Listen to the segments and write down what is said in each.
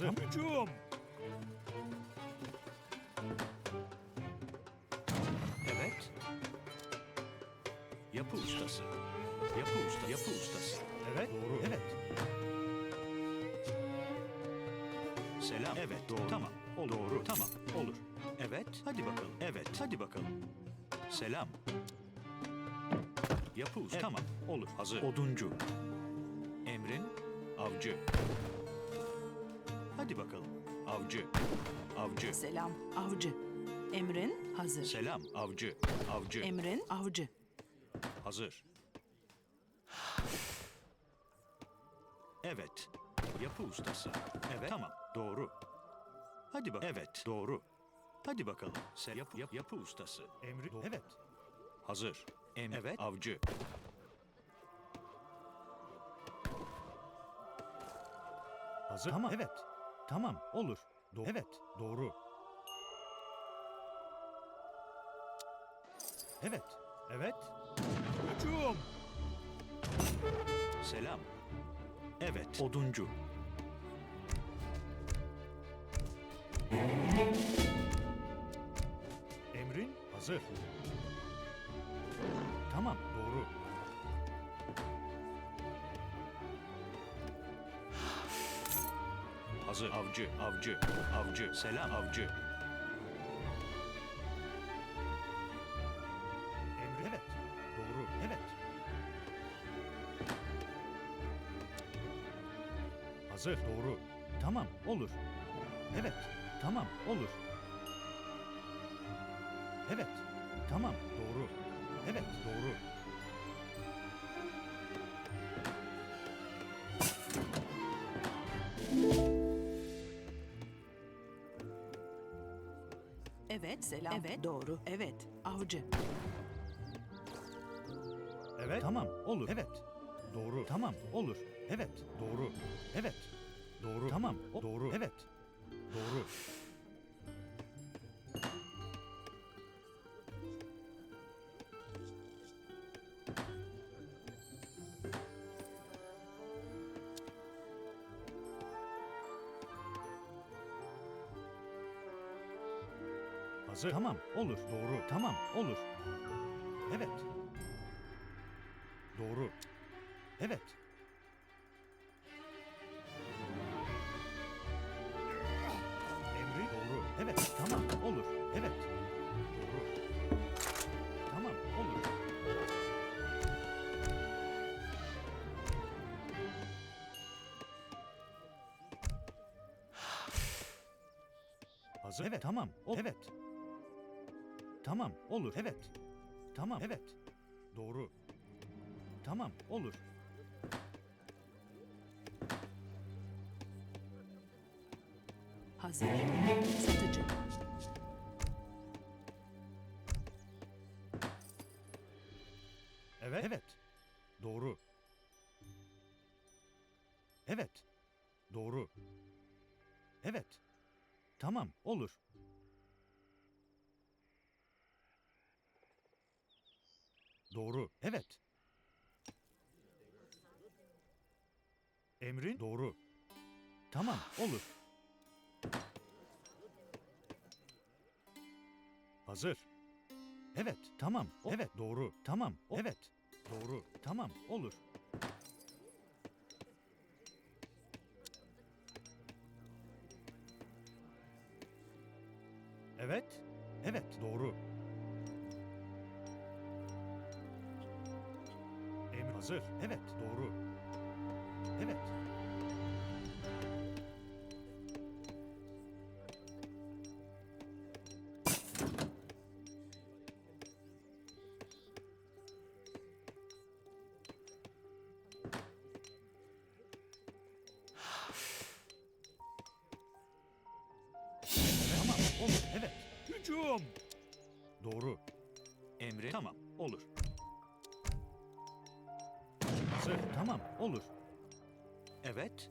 Hazır. Hücum. Evet. Yapı ustası. Yapı ustası. Evet. Doğru. Evet. Selam. Evet, doğru. Tamam. Olur. Doğru. Tamam. Olur. Evet. Hadi bakalım. Evet. Hadi bakalım. Selam. Yapı ustası. Tamam. Olur. Hazır. Oduncu. Emrin. Avcı. Hadi bakalım. Avcı. Avcı. Selam, avcı. Emrin hazır. Selam. Avcı. Avcı. Emrin avcı. Hazır. Evet. Yapı ustası. Evet. Tamam. Doğru. Hadi bak. Evet. Doğru. Hadi bakalım. Sen yapı ustası. Emri. Evet. Hazır. Evet. Avcı. Hazır. Tamam. Evet. Tamam. Olur. Evet. Doğru. Evet. Evet. Hücum. Selam. Evet. Oduncu. Emrin hazır. Tamam. Doğru. Hazır. Avcı. Avcı. Avcı. Selam. Avcı. Emri evet. Doğru. Evet. Hazır. Doğru. Tamam. Olur. Evet. Tamam. Olur. Evet. Tamam. Doğru. Evet. Doğru. Evet, selam. Evet, doğru. Evet, avcı. Evet. Tamam. Olur. Evet. Doğru. Tamam. Olur. Evet. Doğru. Evet. Doğru. Tamam. Doğru. Evet. Doğru. Hazır. Tamam. Olur. Doğru. Tamam. Olur. Evet. Doğru. Evet. Emri doğru. Evet. Tamam. Olur. Evet. Doğru. Tamam. Olur. Hazır. Evet. Tamam. Evet. Tamam. Olur. Evet. Tamam. Evet. Doğru. Tamam. Olur. Hazır. Satıcı. Evet. Evet. Doğru. Evet. Doğru. Evet. Tamam. Olur. Doğru. Evet. Emrin doğru. Tamam. Olur. Hazır. Evet. Tamam. Evet. Doğru. Tamam. Evet. Doğru. Tamam. Olur. Evet. Evet. Doğru. Emir hazır. Evet. Doğru. Evet. Tamam. Olur. Evet. Hücum. Doğru. Emri. Tamam. Olur. Hazır. Tamam. Olur. Evet.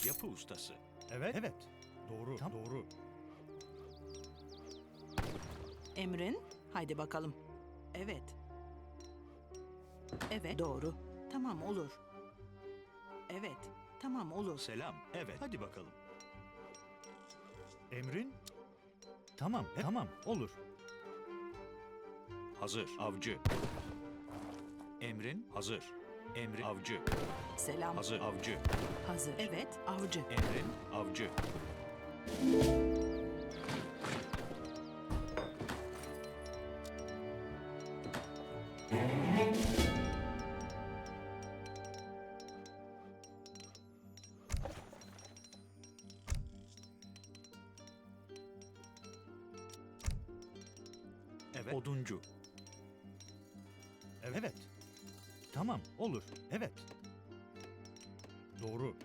Yapı ustası. Evet. Evet. Doğru. Tam doğru. Emrin, haydi bakalım. Evet. Evet, doğru. Tamam, olur. Evet, Tamam olur. Selam. Evet. Hadi bakalım. Emrin? Tamam, tamam, olur. Hazır. Avcı. Emrin hazır. Emrin avcı. Selam. Hazır. Avcı. Hazır. Evet. Avcı. Emrin avcı. Evet. Oduncu. Evet. Tamam, olur. Evet. Doğru.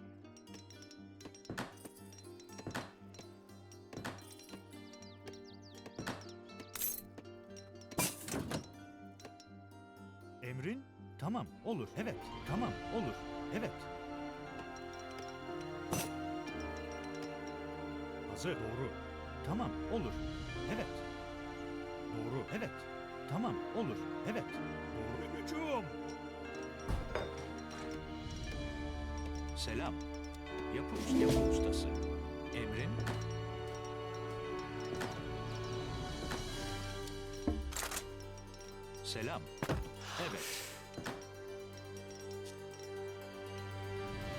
Emrin? Tamam, olur. Evet. Tamam, olur. Evet. Hazır. Doğru. Tamam, olur. Evet. Doğru. Evet. Tamam, olur. Evet. Doğru. Hücum. Selam. Yapı ustası. Emrin. Selam. Evet.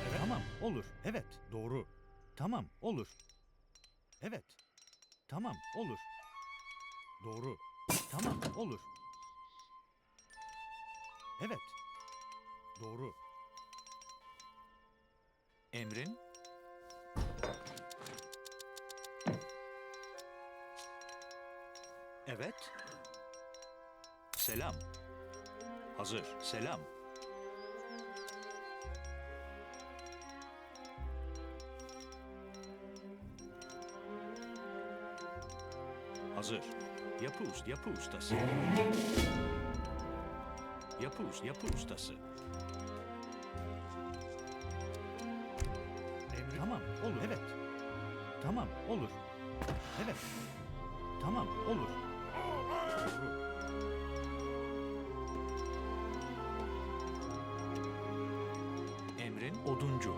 Evet. Tamam, olur. Evet. Doğru. Tamam, olur. Evet. Tamam, olur. Doğru. Tamam, olur. Evet. Doğru. Emrin. Evet. Selam. Hazır. Selam. Hazır. Yapı ustası. Yapı ustası. Emri. Tamam, olur. Evet. Tamam, olur. Evet. Tamam, olur. Doğru. Emrin oduncu.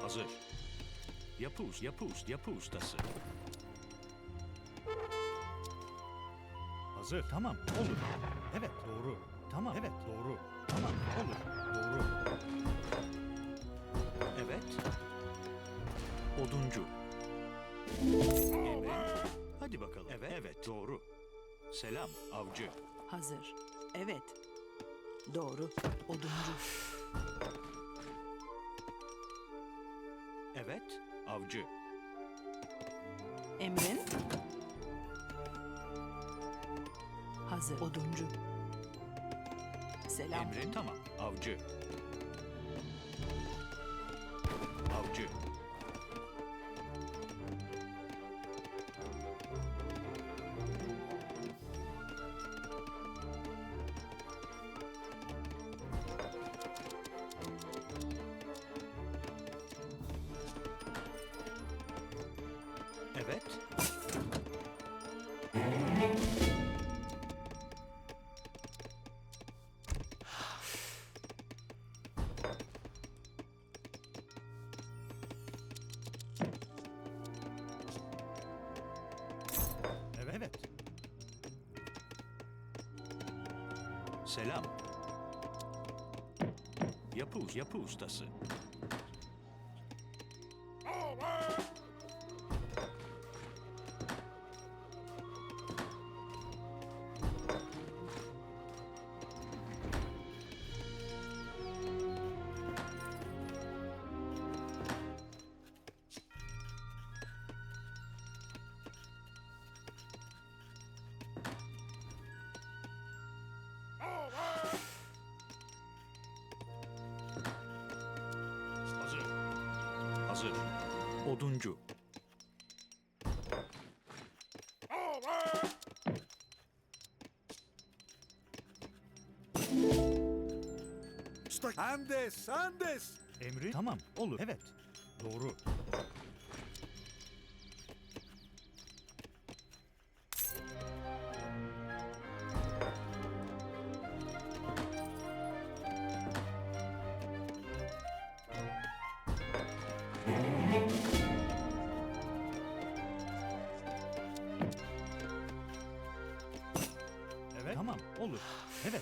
Hazır. Yapı ustası. Hazır. Tamam, olur. Evet, doğru. Tamam, evet, doğru. Tamam, olur. Doğru. Evet. Oduncu. Emrin. Hadi bakalım. Evet, doğru. Selam, avcı. Hazır. Evet. Doğru. Oduncu. Evet, avcı. Emrin. Hazır. Oduncu. Selam. Emrin tamam, avcı. Avcı. Evet. Evet. Evet. Selam. Yapı ustası. Hazır. Hazır. Oduncu. Andes, Andes. Emri. Tamam, olur. Evet. Doğru. Tamam, olur. Evet.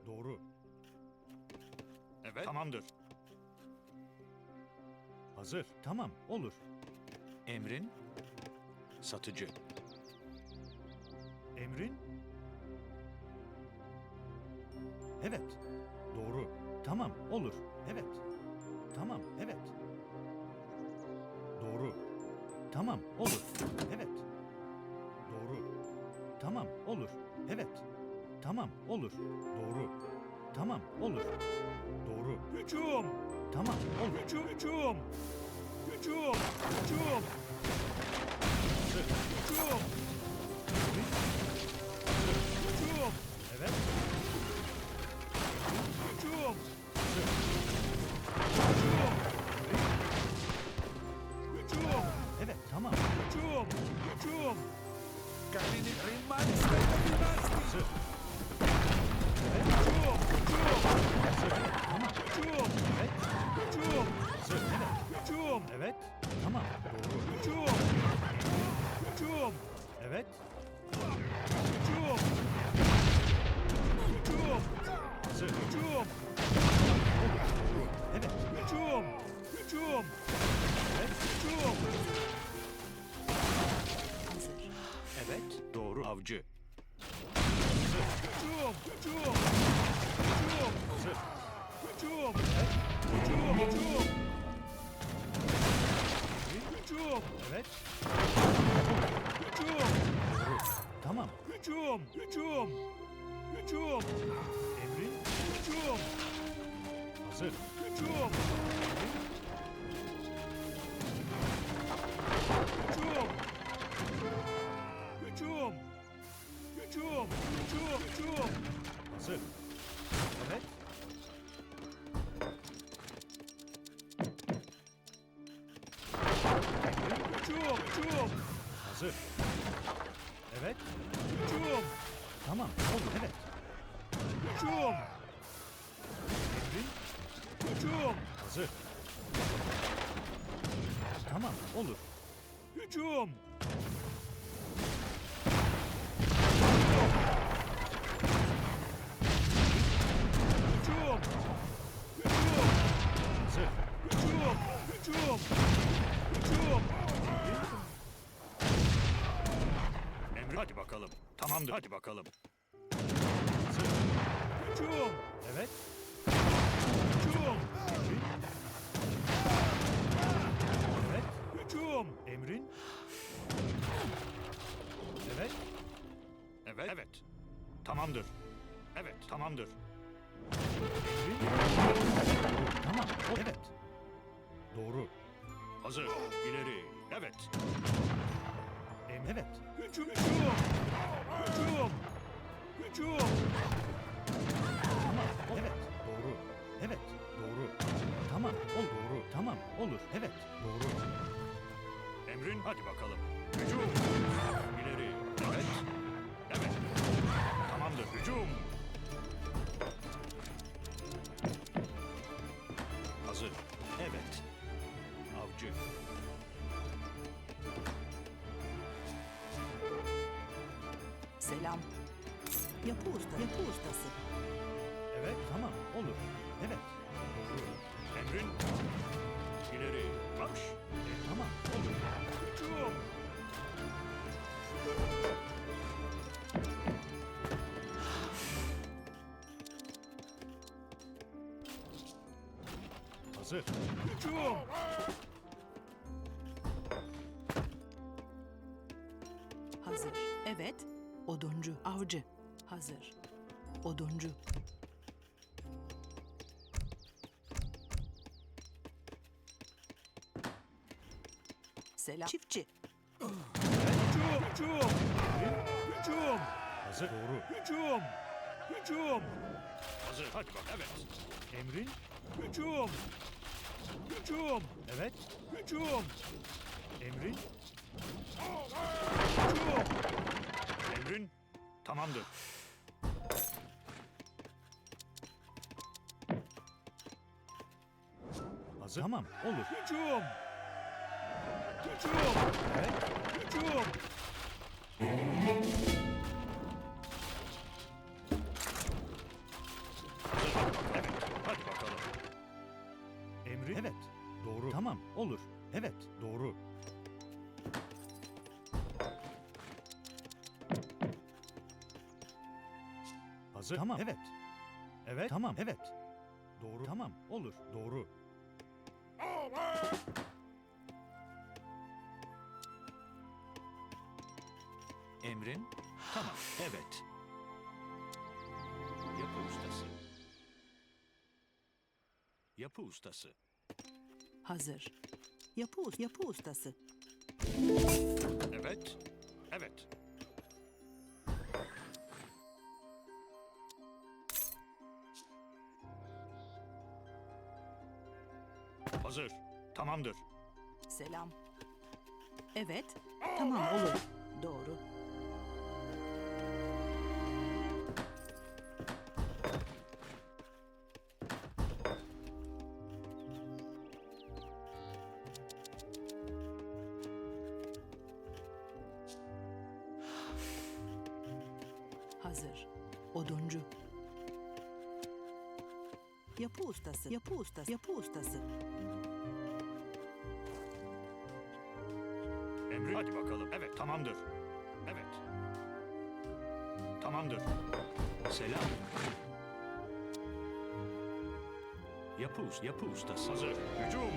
Doğru. Evet. Tamamdır. Hazır. Tamam, olur. Emrin satıcı. Emrin? Evet. Doğru. Tamam, olur. Evet. Tamam, evet. Doğru. Tamam, olur. Evet. Doğru. Tamam, olur. Evet. Tamam, olur. Doğru. Tamam, olur. Doğru. Hücum! Tamam, olur. Hücum! Hücum! Hücum! Hücum! Hücum! Hücum! Evet. Hücum! Hücum! Evet, tamam. Hücum! Hücum! Hazır. Hücum! Hazır. Tamam. Hücum! Evet. Hücum! Hazır. Evet. Hücum! Evet. Tamam. Doğru. Hücum! Hücum! Evet. Hücum! Hücum! Hazır. Hücum! Doğru. Evet. Hücum! Hücum! Evet. Hücum! Hazır. Evet. Doğru. Avcı. Hücum! Hücum! Hücum! Hazır. Hücum! Hücum! Hücum! Hücum! Evet. Hücum! Doğru. Tamam. Hücum! Hücum! Hücum! Emrin. Hücum! Hazır. Hücum! Hücum! Hücum! Hücum! Hücum! Hücum! Hazır. Evet. Hücum! Hücum! Hazır. Evet. Hücum! Tamam. Olur. Evet. Hücum! Emrin. Hücum! Hazır. Tamam. Olur. Hücum! Hücum! Hücum! Hazır. Hücum! Hücum! Hücum! Emrin. Hadi bakalım. Tamamdır. Hadi bakalım. Hazır. Hücum! Evet. Hücum! Evet. Hücum! Emrin. Evet. Evet. Evet. Tamamdır. Evet. Tamamdır. Emrin. Tamam. O. Evet. Doğru. Hazır. İleri. Evet. Evet. Hücum! Hücum! Hücum! Hücum! Tamam. O. Evet. Doğru. Evet. Doğru. Tamam. Ol. Doğru. Tamam. Olur. Evet. Doğru. Emrin. Hadi bakalım. Hücum. İleri. Evet. Evet. Tamamdır. Hücum. Hazır. Evet. Avcı. Selam. Yapı ustası. Evet. Tamam. Olur. Evet. Doğru. Emrin. İleri. Marş. Tamam. Olur. Hücum! Hazır. Hücum! Hazır. Evet. Oduncu. Avcı. Hazır. Oduncu. Selam. Çiftçi. Hücum! Hücum! Hücum! Hazır. Doğru. Hücum! Hücum! Hazır. Hadi bak. Evet. Emrin. Hücum! Hücum! Evet. Hücum! Emrin. Hücum! Emrin. Tamamdır. Hazır. Tamam. Olur. Hücum! Hücum! Evet. Hücum! olur. Evet, doğru. Hazır. Tamam, evet. Evet, tamam, evet. Doğru, tamam, olur, doğru. Emrin? Tamam, evet. Yapı ustası. Yapı ustası. Hazır. Yapı ustası. Evet, evet. Hazır, tamamdır. Selam. Evet. Tamam olur. Doğru. Hazır. Oduncu. Yapı ustası. Yapı ustası. Yapı ustası. Emrin? Hadi bakalım. Evet, tamamdır. Evet. Tamamdır. Selam. Yapı ustası. Hazır. Hücum.